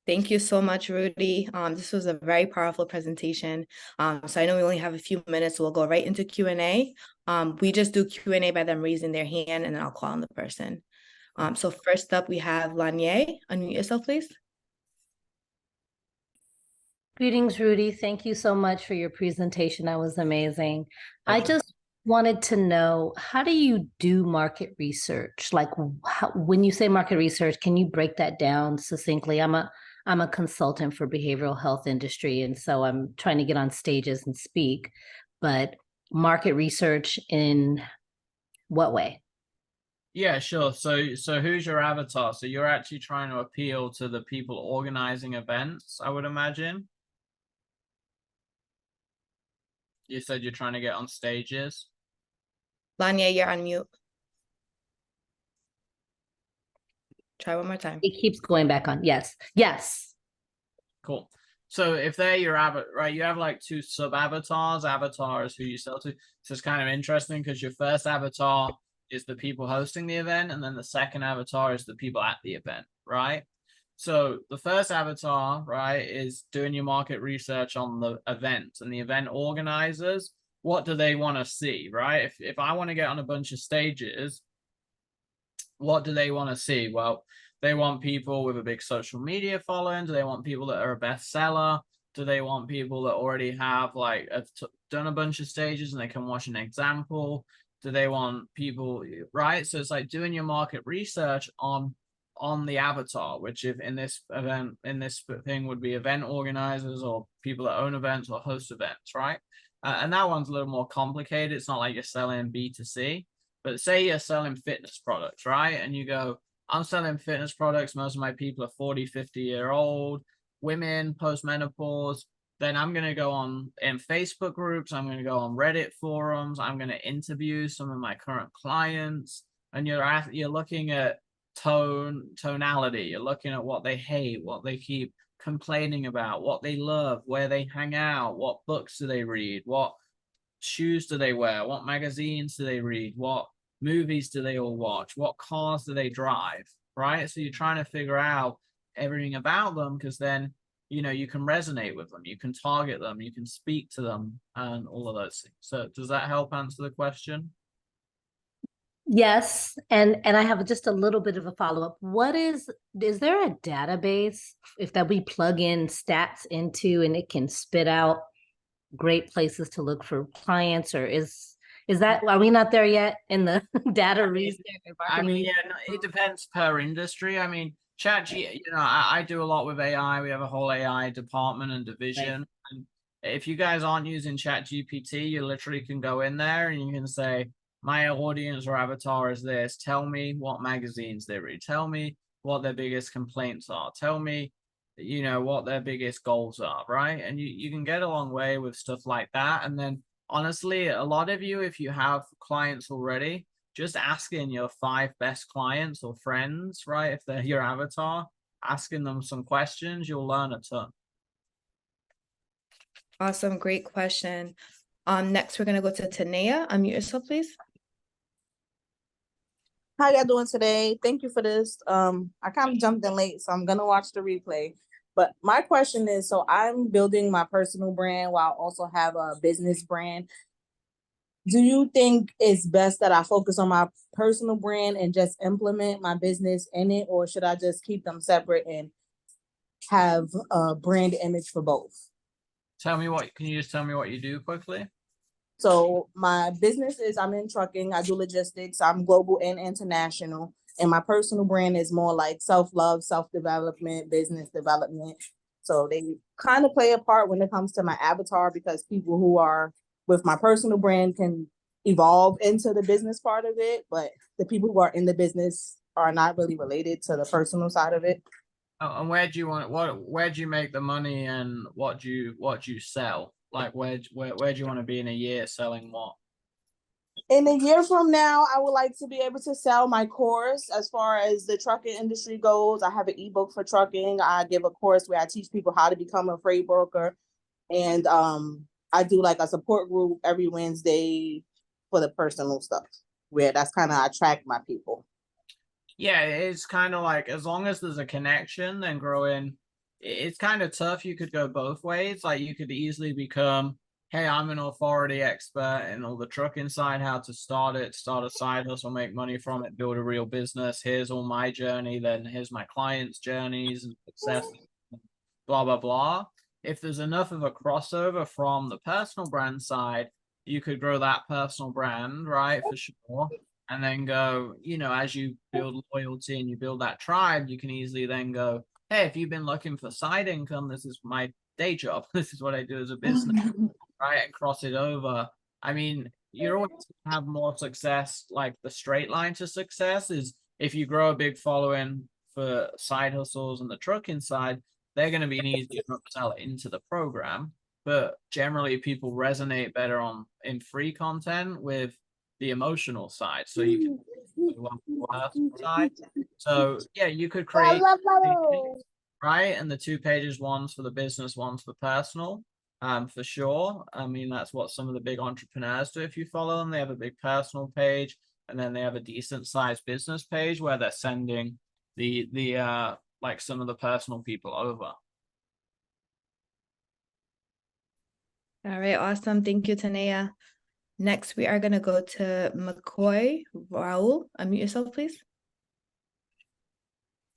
Thank you so much, Rudy. This was a very powerful presentation. So I know we only have a few minutes, so we'll go right into Q&A. We just do Q&A by them raising their hand, and then I'll call on the person. So first up, we have Lanier. Unmute yourself, please. Greetings, Rudy. Thank you so much for your presentation. That was amazing. I Okay. just wanted to know, how do you do market research? Like, when you say market research, can you break that down succinctly? I'm a consultant for behavioral health industry, and so I'm trying to get on stages and speak, but market research in what way? Yeah, sure. So who's your avatar? So you're actually trying to appeal to the people organizing events, I would imagine. You said you're trying to get on stages. Lanier, you're on mute. Try one more time. It keeps going back on. Yes. Yes. Cool. So if they're your avatar, right, you have like two sub-avatars. Avatars who you sell to. So it's kind of interesting because your first avatar is the people hosting the event, and then the second avatar is the people at the event, right? So the first avatar, right, is doing your market research on the event and the event organizers. What do they want to see, right? If I want to get on a bunch of stages, what do they want to see? Well, they want people with a big social media following. Do they want people that are a bestseller? Do they want people that already have done a bunch of stages and they can watch an example? Do they want people, right? So it's like doing your market research on the avatar, which if in this thing would be event organizers or people that own events or host events, right? And that one's a little more complicated. It's not like you're selling B2C, but say you're selling fitness products, right? And you go, I'm selling fitness products. Most of my people are 40, 50-year-old women, postmenopause. Then I'm going to go on in Facebook groups. I'm going to go on Reddit forums. I'm going to interview some of my current clients. And you're looking at tonality. You're looking at what they hate, what they keep complaining about, what they love, where they hang out, what books do they read, what shoes do they wear, what magazines do they read, what movies do they all watch, what cars do they drive, right? So you're trying to figure out everything about them, because then you can resonate with them, you can target them, you can speak to them, and all of those things. So does that help answer the question? Yes, and I have just a little bit of a follow-up. Is there a database if that we plug in stats into and it can spit out great places to look for clients, or is that, are we not there yet in the data research? Yeah, no, it depends per industry. I mean, I do a lot with AI. We have a whole AI department and division. Right. And if you guys aren't using ChatGPT, you literally can go in there and you can say, my audience or avatar is this. Tell me what magazines they read. Tell me what their biggest complaints are. Tell me, what their biggest goals are, right? And you can get a long way with stuff like that. And then honestly, a lot of you, if you have clients already, just asking your 5 best clients or friends, right, if they're your avatar, asking them some questions, you'll learn a ton. Awesome, great question. Next, we're gonna go to Tanea. Unmute yourself, please. How y'all doing today? Thank you for this. I kind of jumped in late, so I'm gonna watch the replay. But my question is, so I'm building my personal brand while I also have a business brand. Do you think it's best that I focus on my personal brand and just implement my business in it, or should I just keep them separate and have a brand image for both? Can you just tell me what you do quickly? So my business is, I'm in trucking, I do logistics, I'm global and international. And my personal brand is more like self-love, self-development, business development. So they kind of play a part when it comes to my avatar, because people who are with my personal brand can evolve into the business part of it. But the people who are in the business are not really related to the personal side of it. Oh, and where do you make the money, and what do you sell? Like where do you want to be in a year selling what? In a year from now, I would like to be able to sell my course as far as the trucking industry goes. I have an ebook for trucking. I give a course where I teach people how to become a freight broker. And I do like a support group every Wednesday for the personal stuff, where that's kind of, I track my people. Yeah, it's kind of like, as long as there's a connection, then growing it's kind of tough. You could go both ways. Like you could easily become, hey, I'm an authority expert in all the trucking side, how to start it, start a side hustle, make money from it, build a real business. Here's all my journey. Then here's my clients' journeys and success, blah, blah, blah. If there's enough of a crossover from the personal brand side, you could grow that personal brand, right? For sure. And then go, as you build loyalty and you build that tribe, you can easily then go, hey, if you've been looking for side income, this is my day job. This is what I do as a business, right? And cross it over. I mean, you're always going to have more success. Like the straight line to success is if you grow a big following for side hustles and the trucking side, they're going to be an easier upsell into the program. But generally, people resonate better in free content with the emotional side. So you can do on the personal side. So yeah, you could create right, and the 2 pages, one's for the business, one's for personal. For sure. I mean, that's what some of the big entrepreneurs do. If you follow them, they have a big personal page, and then they have a decent sized business page where they're sending the like some of the personal people over. All right, awesome. Thank you, Tanea. Next, we are going to go to McCoy. Raul, unmute yourself, please.